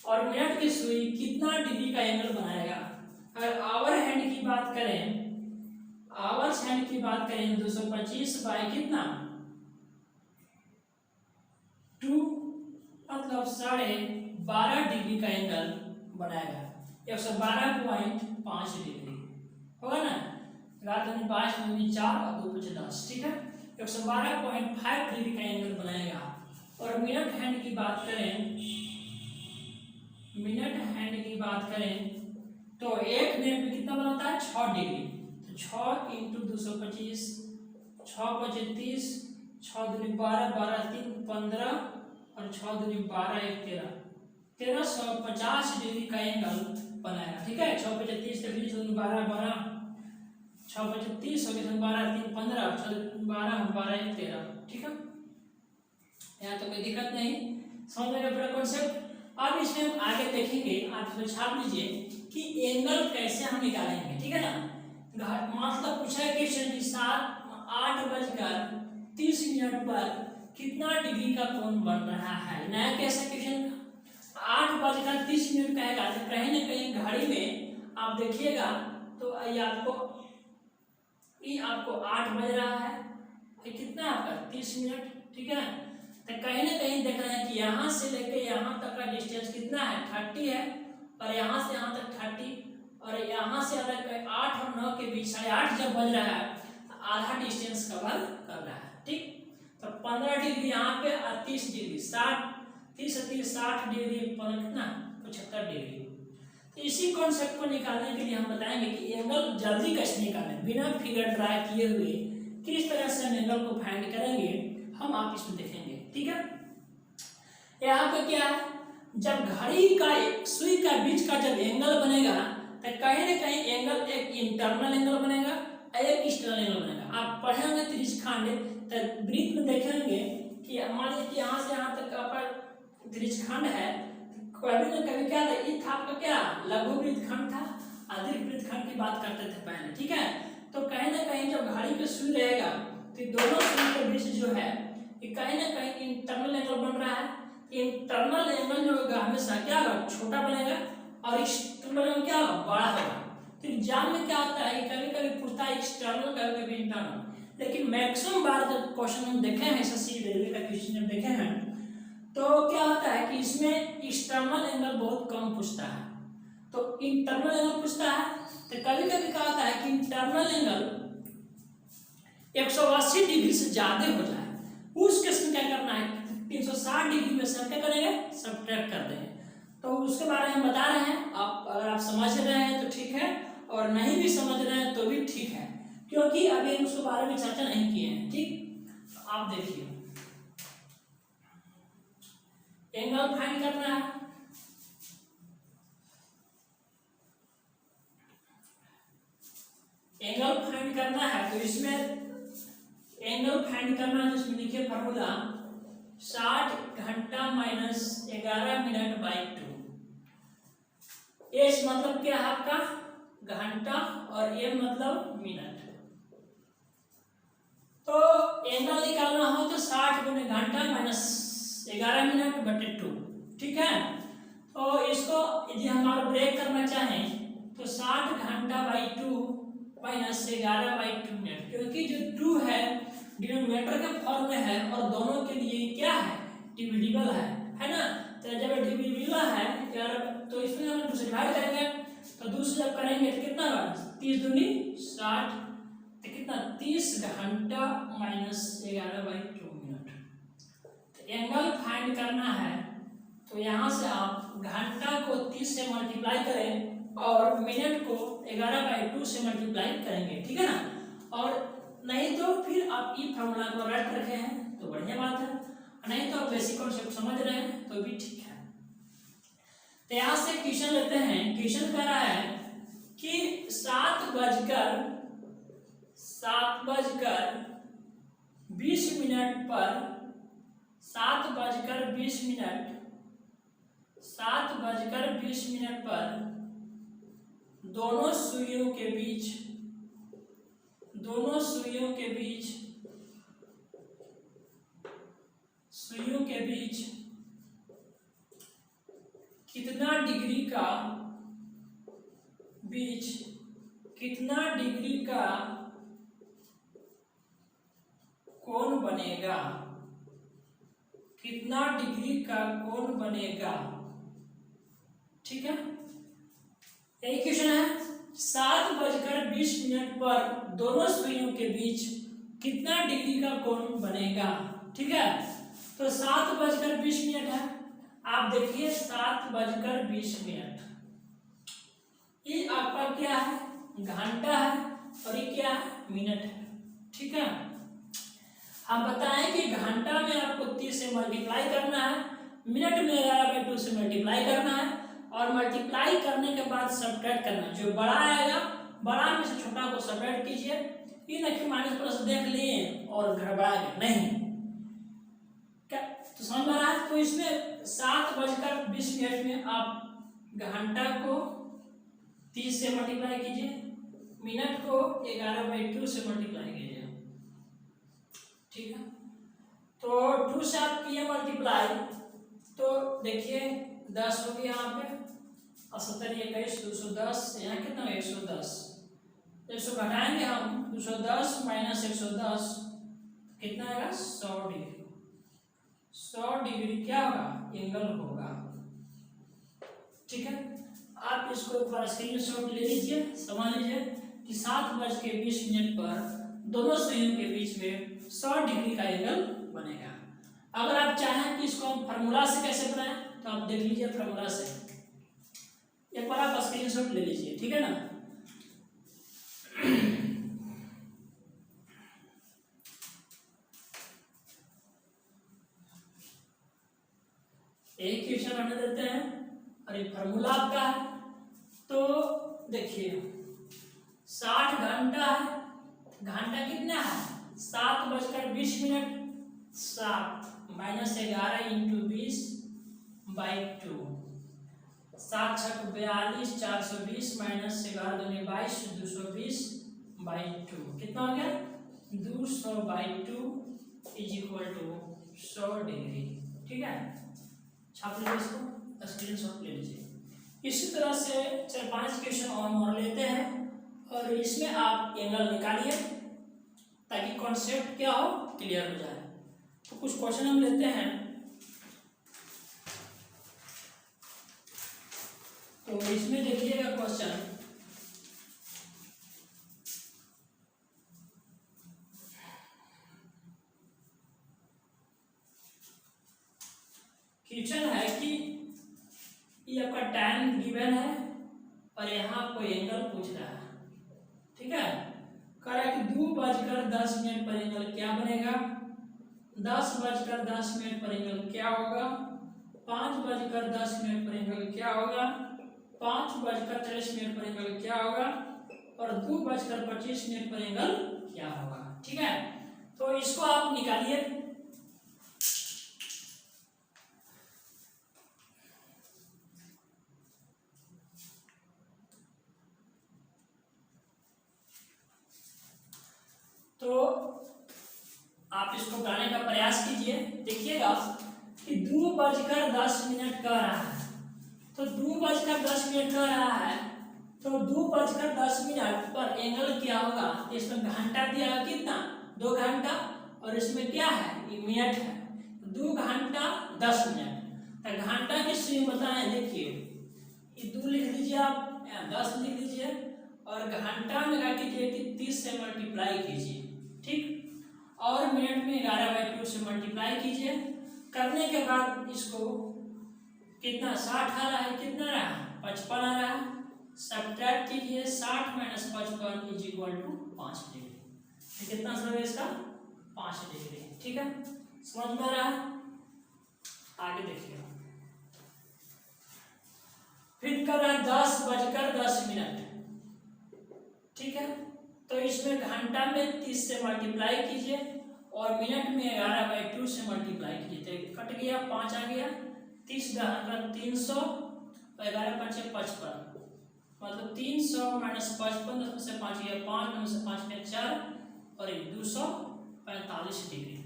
S1: और मिनट की सुई कितना डिग्री का एंगल बनाएगा। अगर आवर हैंड की बात करें, आवर्स हैंड की बात करें, 225 बाय कितना 2, मतलब 12.5 डिग्री का एंगल बनाएगा। 112.5 डिग्री होगा ना, रात में 5 दूनी 4 और 2 5 10, ठीक है। 112.5 डिग्री का एंगल बनाएगा। और मिनट हैंड की बात करें, मिनट हैंड की बात करें तो 1 मिनट में कितना बनाता है 6 डिग्री। तो 6 × 225, 6 × 30, 6 दूनी 12, 12 3 15 और 6 दूनी 12 1 13, 1350 डिग्री का एंगल बनाएगा, ठीक है। 6 × 30 30 दूनी 12 12, 6 × 30 हो गया 12 3 15, 6 12 12 1 13, ठीक है। यहाँ तो कोई दिक्कत नहीं, समझ में पूरा कॉन्सेप्ट। अब इसमें हम आगे देखेंगे, आप इसमें छाप लीजिए कि एंगल कैसे हम निकालेंगे, ठीक है ना। मतलब पूछा है क्वेश्चन की 8:30 पर कितना डिग्री का कोण बन रहा है, नया कैसा क्वेश्चन। 8:30 कहेगा तो कहीं ना कहीं घड़ी में आप देखिएगा तो ये आपको 8 बज रहा है, ये कितना आपका 30 मिनट, ठीक है। तो कहीं ना कहीं देख रहे हैं कि यहाँ से लेके यहाँ तक का डिस्टेंस कितना है 30 है, और यहाँ से यहाँ तक 30, और यहाँ से अगर 8 और 9 के बीच 8:30 जब बज रहा है आधा डिस्टेंस कवर कर रहा है, ठीक। तो 15 डिग्री यहाँ पे और 30 डिग्री 60 डिग्री कितना 75 डिग्री। तो इसी कॉन्सेप्ट को निकालने के लिए हम बताएंगे कि एंगल जल्दी कैसे निकालें बिना फिगर ड्रा किए हुए, किस तरह से हम एंगल को फाइंड करेंगे हम आप इसमें देखेंगे, ठीक है। यहाँ पे क्या है, जब घड़ी का सुई का बीच का जब एंगल बनेगा तो कहीं ना कहीं एंगल एक इंटरनल एंगल बनेगा और एक एक्सटर्नल एंगल बनेगा। आप पढ़ेंगे त्रिज्यखंड तो वृत्त में देखेंगे कि मान लीजिए कि यहाँ से यहाँ तक का त्रिज्यखंड है, कभी ना कभी क्या था, ये था आपका क्या लघु वृत्तखंड था, अधिक वृत्तखंड की बात करते थे पहले, ठीक है। तो कहीं ना कहीं जब घड़ी पे सुई रहेगा तो दोनों सुई के बीच जो है ये कहीं ना कहीं इंटरनल एंगल बन रहा है। इंटरनल एंगल जो होगा हमेशा क्या होगा छोटा बनेगा और एक्सटर्नल एंगल क्या होगा बड़ा होगा। तो एग्जाम में क्या होता है कभी कभी पूछता है एक्सटर्नल, कभी कभी इंटरनल, लेकिन मैक्सिमम बार जब क्वेश्चन हम देखे हैं एसएससी रेलवे का क्वेश्चन जब देखे हैं तो क्या होता है कि इसमें एक्सटर्नल एंगल बहुत कम पूछता है, तो इंटरनल एंगल पूछता है। तो कभी कभी क्या होता है कि इंटरनल एंगल 180 डिग्री से ज्यादा हो जाए, उस केस में क्या करना है 360 डिग्री में से क्या करेंगे सब्ट्रैक्ट कर देंगे। तो उसके बारे में बता रहे हैं, आप अगर आप समझ रहे हैं तो ठीक है, और नहीं भी समझ रहे हैं तो भी ठीक है, क्योंकि अभी हम उसके बारे में चर्चा नहीं किए हैं, ठीक। तो आप देखिए एंगल फाइंड करना है, एंगल फाइंड करना है तो इसमें एंगल फाइंड करना है तो इसमें लिखिए फॉर्मूला 60 घंटा माइनस 11 मिनट बाई 2। एच मतलब क्या है आपका घंटा और एम मतलब मिनट। तो एंगल निकालना हो तो 60 गुने घंटा माइनस 11 मिनट बटे 2, ठीक है। तो इसको यदि हम और ब्रेक करना चाहें तो 60 घंटा बाई 2 माइनस 11 बाई 2 मिनट, क्योंकि जो 2 है डिनोमिनेटर के फॉर्म में है और दोनों के लिए क्या है, डिविजिबल है ना। तो जब डिविजिबल है यार तो इसमें हम 2 से डिवाइड करेंगे, तो 2 से जब करेंगे तो कितना होगा, 30 दूनी 60, तो कितना 30 घंटा माइनस 11 बाई 2 मिनट। तो एंगल फाइंड करना है तो यहाँ से आप घंटा को 30 से मल्टीप्लाई करें और मिनट को 11 बाई 2 से मल्टीप्लाई करेंगे, ठीक है ना। और नहीं तो फिर आप ई फॉर्मूला को रट रखे हैं तो बढ़िया बात है, नहीं तो आप बेसिक कॉन्सेप्ट समझ रहे हैं तो भी ठीक है। तो यहाँ से क्वेश्चन लेते हैं। क्वेश्चन कह रहा है कि 7:20 मिनट पर 7:20 मिनट पर दोनों सुइयों के बीच कितना डिग्री का कोण बनेगा, ठीक है। यही क्वेश्चन है। 7:20 मिनट पर दोनों सुइयों के बीच कितना डिग्री का कोण बनेगा, ठीक है। तो 7:20 मिनट है, आप देखिए 7:20 मिनट, ये आपका क्या है, घंटा है और ये क्या है, मिनट है, ठीक है। हम बताएं कि घंटा में आपको 30 से मल्टीप्लाई करना है, मिनट में 11/2 से मल्टीप्लाई करना है और मल्टीप्लाई करने के बाद सब्ट्रैक्ट करना है। जो बड़ा आएगा बड़ा में से छोटा को सब्ट्रैक्ट कीजिए। ये ना कि माइनस प्लस देख लिए और गड़बड़ा गया, नहीं क्या, तो समझ में आ रहा है। तो इसमें 7:20 मिनट में आप घंटा को 30 से मल्टीप्लाई कीजिए, मिनट को 11/2 से मल्टीप्लाई कीजिए, ठीक है। तो 2 से आप किए मल्टीप्लाई तो देखिए 10 हो गया यहाँ पे, और 70 21 210, यहाँ कितना 110। 100 घटाएंगे हम, 210 माइनस 110 कितना आएगा, 100 डिग्री। 100 डिग्री क्या होगा, एंगल होगा, ठीक है। आप इसको एक बार स्क्रीनशॉट ले लीजिए, समझ लीजिए कि 7:20 मिनट पर दोनों सुइयों के बीच में 100 डिग्री का एंगल बनेगा। अगर आप चाहें कि इसको हम फार्मूला से कैसे बनाएं तो आप देख लीजिए फार्मूला से, एक बार आप स्क्रीनशॉट ले लीजिए, ठीक है ना। एक क्वेश्चन आने देते हैं और ये फार्मूला आपका है। तो देखिए 60 घंटा है, घंटा कितना है 7:20 मिनट, 7 माइनस 11 इंटू 20/2, 7 छक 42, 420 माइनस 11 दूनी 22, 220/2 कितना हो गया, 200/2 इज इक्वल टू 100 डिग्री, ठीक है। छाप लीजिए इसको, स्क्रीनशॉट ले लीजिए। इसी तरह से 4-5 क्वेश्चन और लेते हैं और इसमें आप एंगल निकालिए ताकि कॉन्सेप्ट क्या हो, क्लियर हो जाए। तो कुछ क्वेश्चन हम लेते हैं। तो इसमें देखिएगा क्वेश्चन, क्वेश्चन है कि ये आपका टाइम गिवन है और यहाँ आपको एंगल पूछ रहा है, ठीक है। कह रहा है कि 2:10 मिनट पर एंगल क्या बनेगा, 10:10 मिनट पर एंगल क्या होगा, 5:10 मिनट पर एंगल क्या होगा, 5:30 मिनट पर एंगल क्या होगा और 2:25 मिनट पर एंगल क्या होगा, ठीक है। तो इसको आप निकालिए। इसको बनाने का प्रयास कीजिए। देखिएगा कि 2:10 कह रहा है, तो 2:10 कह रहा है, तो 2:10 पर एंगल क्या होगा, इसमें घंटा दिया है कितना, 2 घंटा, और इसमें क्या है, ये मिनट है, 2 घंटा 10 मिनट। तो घंटा की सुई बताएं, देखिए ये 2 लिख दीजिए आप, 10 लिख दीजिए, और घंटा में क्या कीजिए कि 30 से मल्टीप्लाई कीजिए, ठीक, और मिनट में 11/2 से मल्टीप्लाई कीजिए। करने के बाद इसको कितना 60 आ रहा है, कितना रहा, 55 आ रहा है, सब्ट्रैक्ट कीजिए, 60 - 55 = 5 डिग्री। कितना समय है इसका, 5 डिग्री। ठीक है, समझ में आ रहा है। आगे देखिए, फिर कर रहा है 10:10। ठीक है, तो इसमें घंटा में 30 से मल्टीप्लाई कीजिए और मिनट में 11/2 से मल्टीप्लाई कीजिए, तो कट गया, 5 आ गया, 30 × 300 और 11×5 = 55, मतलब 300 - 55, 10 में से 5 गया 5, 9 में से 5 गया 4, और 245 डिग्री।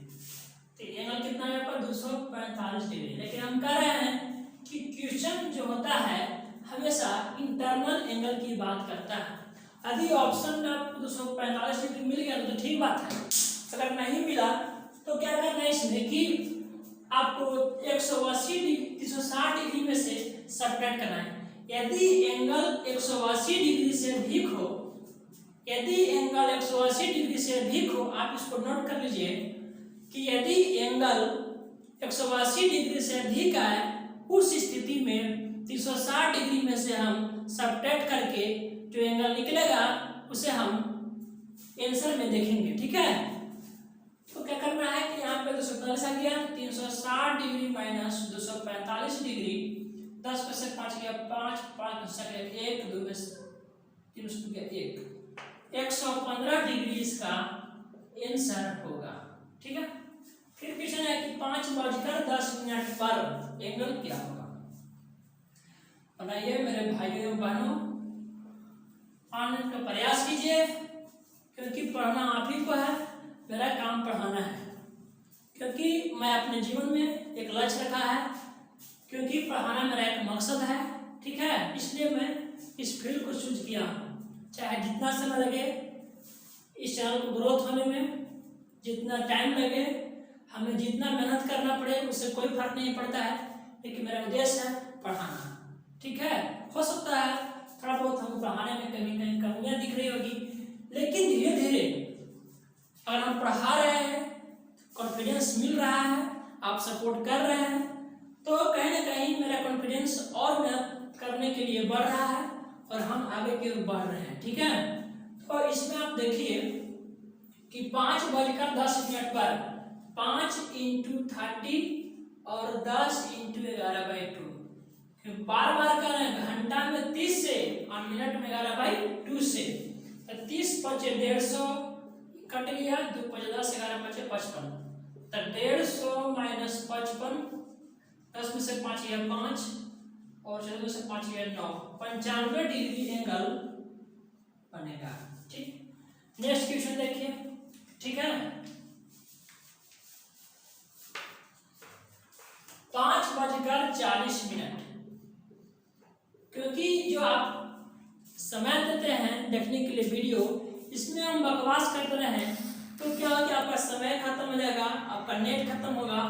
S1: तो एंगल कितना है पर 245 डिग्री। लेकिन हम कह रहे हैं कि क्वेश्चन जो होता है हमेशा इंटरनल एंगल की बात करता है। यदि ऑप्शन में आपको 245 डिग्री मिल गया तो ठीक बात है, अगर नहीं मिला तो क्या करना है इसमें कि आपको 180 डिग्री 360 डिग्री में से सब्ट्रैक्ट करना है। यदि एंगल 180 डिग्री से अधिक हो, यदि एंगल 180 डिग्री से अधिक हो, आप इसको नोट कर लीजिए कि यदि एंगल 180 डिग्री से अधिक आए, उस स्थिति में 360 डिग्री में से हम सब्ट्रैक्ट करके जो एंगल निकलेगा उसे हम आंसर में देखेंगे। ठीक है, तो क्या करना है कि यहाँ पे 245 आ गया, 360 डिग्री माइनस 245 डिग्री, 10 में से 5 गया 5, 5 में से 1, 2 में से 3 से गया 1, 115 डिग्री इसका आंसर होगा। ठीक है, फिर क्वेश्चन है कि 5:10 पर एंगल क्या होगा। बनाइए मेरे भाइयों एवं बहनों, पढ़ने का प्रयास कीजिए, क्योंकि पढ़ना आप ही को है, मेरा काम पढ़ाना है। क्योंकि मैं अपने जीवन में एक लक्ष्य रखा है, क्योंकि पढ़ाना मेरा एक मकसद है। ठीक है, इसलिए मैं इस फील्ड को चूज किया, चाहे जितना समय लगे इस चैनल को ग्रोथ होने में, जितना टाइम लगे, हमें जितना मेहनत करना पड़े, उससे कोई फर्क नहीं पड़ता है, लेकिन मेरा उद्देश्य है पढ़ाना। ठीक है, हो सकता है थोड़ा बहुत हमको पढ़ाने में कहीं कमियां दिख रही होगी, लेकिन धीरे धीरे अगर हम पढ़ा रहे हैं, कॉन्फिडेंस मिल रहा है, आप सपोर्ट कर रहे हैं, तो कहीं ना कहीं मेरा कॉन्फिडेंस और मेहनत करने के लिए बढ़ रहा है और हम आगे की ओर बढ़ रहे हैं। ठीक है, तो इसमें आप देखिए कि 5:10 पर 5 × 30 और 10 × 11/2, बार बार कर रहे हैं, घंटा में 30 से और मिनट में 11/2 से, तो 30 × 5 = 150, कट गया, 2 × 5 = 10, 11 × 5 = 55, तो 150 - 55, 10 में से 5 गया 5, और 14 में से 5 गया 9, 95 डिग्री एंगल बनेगा। ठीक, नेक्स्ट क्वेश्चन देखिए। ठीक है, 5:40, क्योंकि जो आप समय देते हैं देखने के लिए वीडियो, इसमें हम बकवास करते रहे तो क्या हो कि आपका समय खत्म हो जाएगा, आपका नेट खत्म होगा।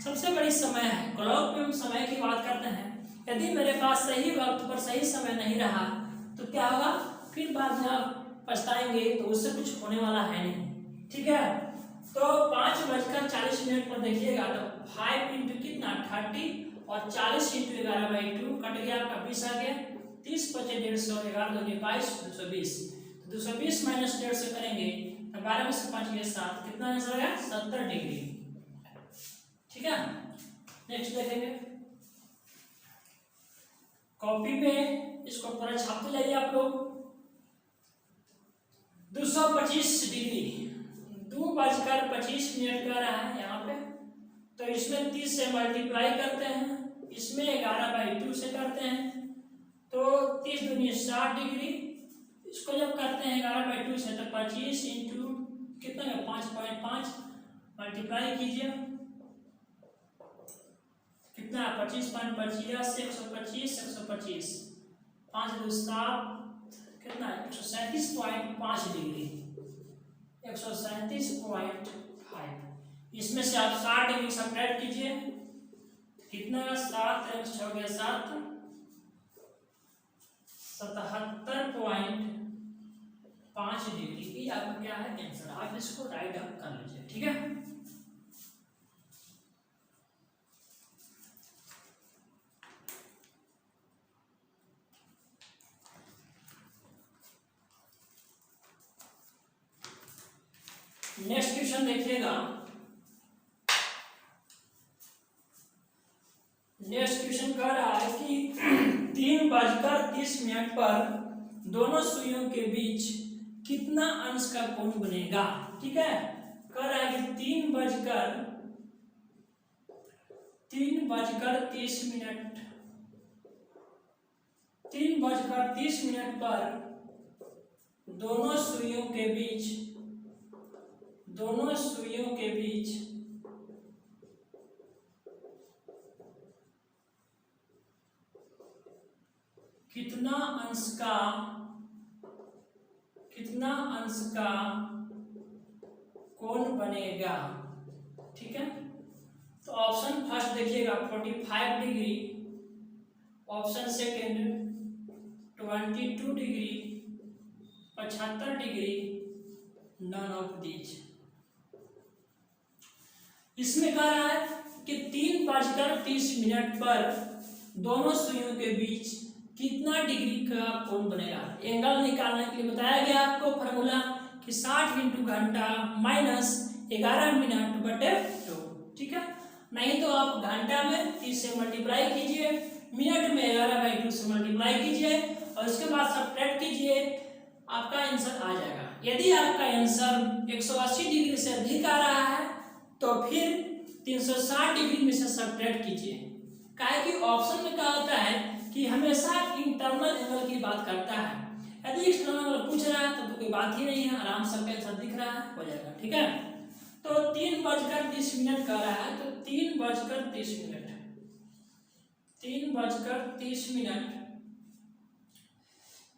S1: सबसे बड़ी समय है, क्लॉक में हम समय की बात करते हैं। यदि मेरे पास सही वक्त पर सही समय नहीं रहा तो क्या होगा, फिर बाद में आप पछताएंगे, तो उससे कुछ होने वाला है नहीं। ठीक है, तो 5:40 पर देखिएगा, तो 5 × कितना 30 और 40 × 11/2, कट गया आपका 20 आ गया, 30 × 5 = 150, 11 × 2 = 22, 220, 220 - 150 करेंगे तो 12 में से 5 गया 7, कितना आंसर आएगा 70 डिग्री। ठीक है, नेक्स्ट देखेंगे, कॉपी में इसको पूरा छापते जाइए आप लोग। 225 डिग्री, 2:25 का रहा है यहाँ पे, तो इसमें 30 से मल्टीप्लाई करते हैं, इसमें 11/2 से करते हैं, तो 30 दूनी 60 डिग्री, इसको जब करते हैं 11/2 से तो 25 × कितना है 5.5, मल्टीप्लाई कीजिए, कितना 25.25 125 125 5 2 7 कितना 137.5 डिग्री 137.5। इसमें से आप 60 डिग्री सब्ट्रैक्ट कीजिए, कितना 7 6 गया 7 77.5 डिग्री। ये आपका क्या है आंसर, आप इसको राइट डाउन कर लीजिए। ठीक है, नेक्स्ट क्वेश्चन देखिएगा। नेक्स्ट क्वेश्चन कह रहा है कि 3:30 पर दोनों सुइयों के बीच कितना अंश का कोण बनेगा। ठीक है, कह रहा है कि 3:30 पर दोनों सुइयों के बीच कितना अंश का कोण बनेगा। ठीक है, तो ऑप्शन फर्स्ट देखिएगा 45 degree, option second 22 degree, 75 degree, none of these. इसमें कह रहा है कि 3:30 पर दोनों सुइयों के बीच कितना डिग्री का कोण बनेगा। एंगल निकालने के लिए बताया गया आपको फॉर्मूला कि 60 × घंटा माइनस 11 मिनट बटे 2। ठीक है, नहीं तो आप घंटा में 30 से मल्टीप्लाई कीजिए, मिनट में 11/2 से मल्टीप्लाई कीजिए और उसके बाद सब्ट्रैक्ट कीजिए, आपका आंसर आ जाएगा। यदि आपका आंसर 180 डिग्री से अधिक आ रहा है तो फिर 360 डिग्री में से सब्ट्रैक्ट कीजिए। काहे कि ऑप्शन में क्या होता है कि हमेशा इंटरनल एंगल की बात करता है, यदि एक्सटर्नल एंगल पूछ रहा है तो कोई बात ही नहीं है, आराम से आंसर दिख रहा है, हो जाएगा। ठीक है, तो 3:30 कर रहा है, तो 3:30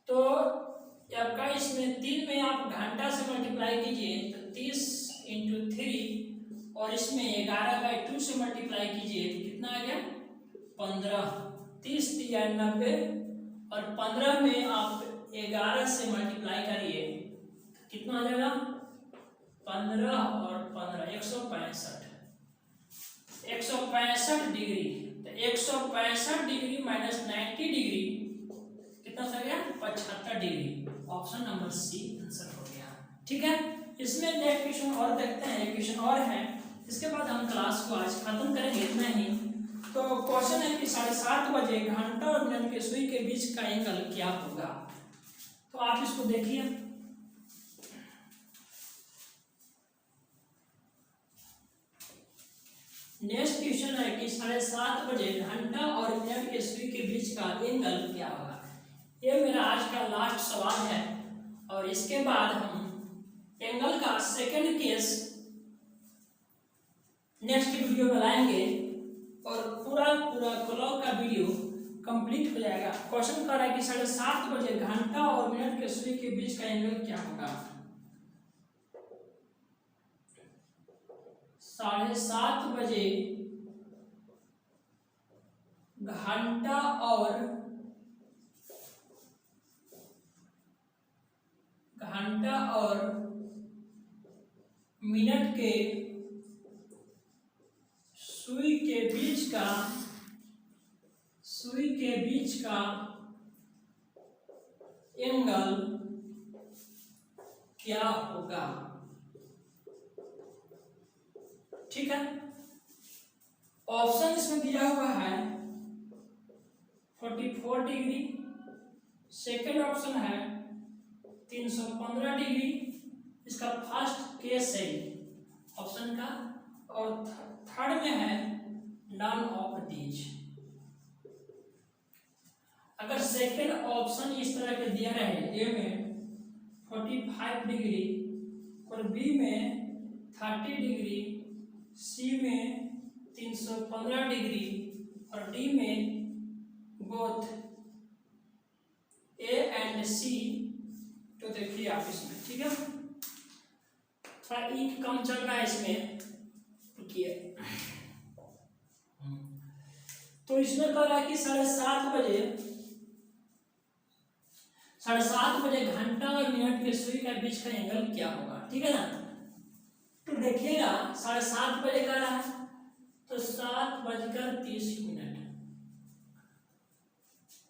S1: तो आपका इसमें 3 में आप घंटा से मल्टीप्लाई कीजिए तो 30 × 3 और इसमें 11/2 से मल्टीप्लाई कीजिए तो कितना आ गया 15। 30 × 3 = 90 और 15 में आप 11 से मल्टीप्लाई करिए तो कितना आ जाएगा 15 और 15 165 डिग्री। तो 165 डिग्री माइनस 90 डिग्री कितना आ गया 75 degree. Option number C answer हो गया। ठीक है, इसमें नेक्स्ट क्वेश्चन और देखते हैं, क्वेश्चन और है, इसके बाद हम क्लास को आज खत्म करेंगे, इतना ही। तो क्वेश्चन है कि 7:30 बजे घंटा और मिनट के सुई के बीच का एंगल क्या होगा। तो आप इसको देखिए, नेक्स्ट क्वेश्चन है कि 7:30 बजे घंटा और मिनट के सुई के बीच का एंगल क्या होगा। ये मेरा आज का लास्ट सवाल है और इसके बाद हम एंगल का सेकंड केस नेक्स्ट वीडियो में लाएंगे और पूरा क्लॉक का वीडियो कंप्लीट हो जाएगा। क्वेश्चन कर रहा है कि 7:30 बजे घंटा और मिनट के सुई के बीच का एंगल क्या होगा। 7:30 बजे घंटा और मिनट के सुई के बीच का एंगल क्या होगा। ठीक है, ऑप्शन इसमें दिया हुआ है 44 डिग्री, सेकेंड ऑप्शन है 315 डिग्री, इसका फर्स्ट केस है ऑप्शन का, और थर्ड में है नन ऑफ दीज। अगर सेकेंड ऑप्शन इस तरह के दिया रहे, ए में 45 डिग्री और बी में 30 डिग्री सी में 315 डिग्री और डी में बोथ ए एंड सी, तो देखिए आप इसमें, ठीक है, थोड़ा इंक कम चल रहा है इसमें, रुकिए। तो इसमें कह रहा है कि 7:30 बजे घंटा और मिनट के सुई के बीच का एंगल क्या होगा, ठीक है ना। तो देखिएगा 7:30 बजे का रहा है तो 7:30।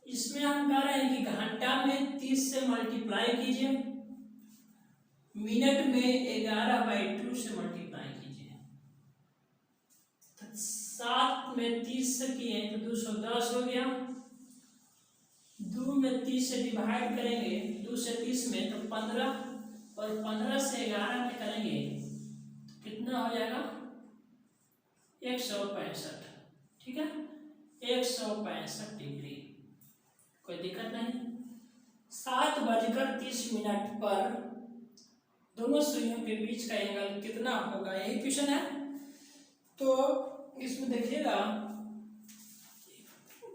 S1: इसमें हम कह रहे हैं कि घंटा में 30 से मल्टीप्लाई कीजिए, मिनट में 11/2 से मल्टीप्लाई कीजिए। तो 7 में 30 से किए तो 210 हो गया, 2 में 30 से डिवाइड करेंगे, 2 से 30 में तो 15, और 15 से 11 में करेंगे तो कितना हो जाएगा 165, ठीक है, 165 डिग्री, कोई दिक्कत नहीं। 7:30 पर दोनों सुइयों के बीच का एंगल कितना होगा, यही क्वेश्चन है। तो इसमें देखिएगा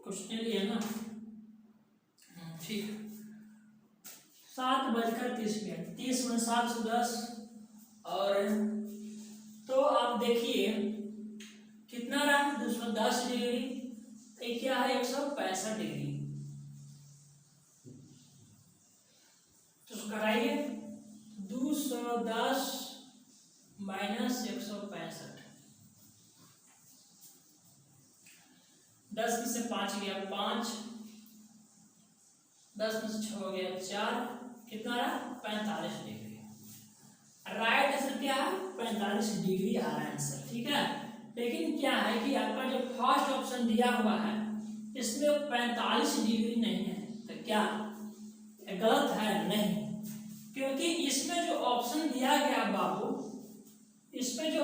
S1: क्वेश्चन लिया ना, ठीक, 7:30, 30 में 7 से 10, और तो आप देखिए कितना रहा 210 डिग्री, ये क्या है 165 डिग्री। तो कराइए 210 माइनस 165, 10 में से 5 गया 5, 10 में से 6 हो गया 4, कितना रहा 45 डिग्री। राइट आंसर क्या है 45 डिग्री आ रहा है आंसर, ठीक है। लेकिन क्या है कि आपका जो फर्स्ट ऑप्शन दिया हुआ है इसमें 45 डिग्री नहीं है, तो क्या गलत है? नहीं, क्योंकि इसमें जो ऑप्शन दिया गया बाबू, इसमें जो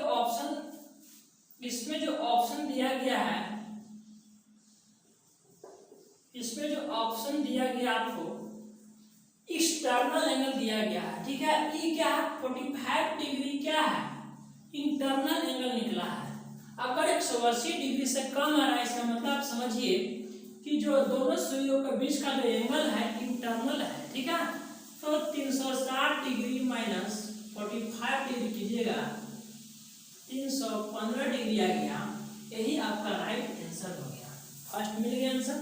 S1: ऑप्शन दिया गया है, इसमें जो ऑप्शन दिया गया आपको एक्सटर्नल एंगल दिया गया है, ठीक है। ये क्या है 45 डिग्री क्या है इंटरनल एंगल निकला है। अगर 180 डिग्री से कम आ रहा है इसका मतलब आप समझिए कि जो दोनों सुइयों के बीच का जो एंगल है इंटरनल है, ठीक है। तो 360 डिग्री माइनस 45 डिग्री कीजिएगा 315 डिग्री आ गया, यही आपका राइट आंसर हो गया। फर्स्ट मिल गया आंसर,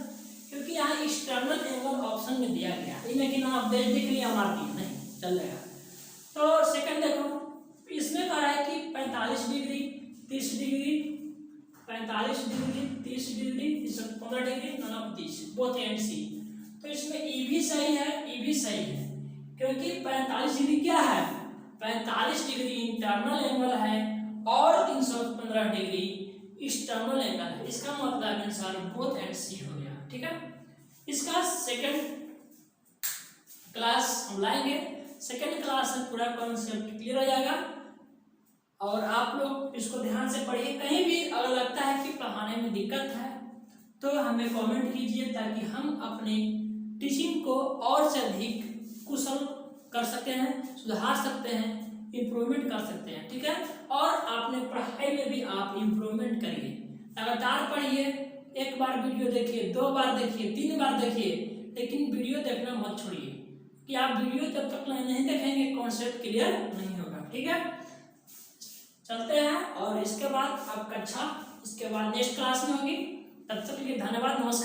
S1: क्योंकि यहाँ एक्सटर्नल एंगल ऑप्शन में दिया गया, इन्हें कि नाम देख लिया मार दिया नहीं चलेगा। तो सेकंड देखो, इसमें कह रहा है कि 45 degree 30 degree, 45 degree 30 degree 15 degree, none of this both and C. तो इसमें ई भी सही है, ई भी सही है, क्योंकि 45 डिग्री क्या है 45 डिग्री इंटरनल एंगल है और 315 डिग्री एक्सटर्नल एंगल है। इसका मतलब आंसर बोथ एंड सी हो गया, ठीक है। इसका सेकंड क्लास हम लाएंगे, सेकंड क्लास में पूरा कॉन्सेप्ट क्लियर हो जाएगा और आप लोग इसको ध्यान से पढ़िए। कहीं भी अगर लगता है कि पढ़ाने में दिक्कत है तो हमें कमेंट कीजिए, ताकि हम अपनी टीचिंग को और से अधिक कुशल कर सकते हैं, सुधार सकते हैं, इम्प्रूवमेंट कर सकते हैं, ठीक है। और अपने पढ़ाई में भी आप इम्प्रूवमेंट करिए, लगातार पढ़िए, एक बार वीडियो देखिए, 2 बार देखिए, 3 बार देखिए, लेकिन वीडियो देखना मत छोड़िए, कि आप वीडियो जब तक नहीं देखेंगे कॉन्सेप्ट क्लियर नहीं होगा, ठीक है। चलते हैं, और इसके बाद अब कक्षा इसके बाद नेक्स्ट क्लास में होगी। तब तक के लिए धन्यवाद, नमस्कार।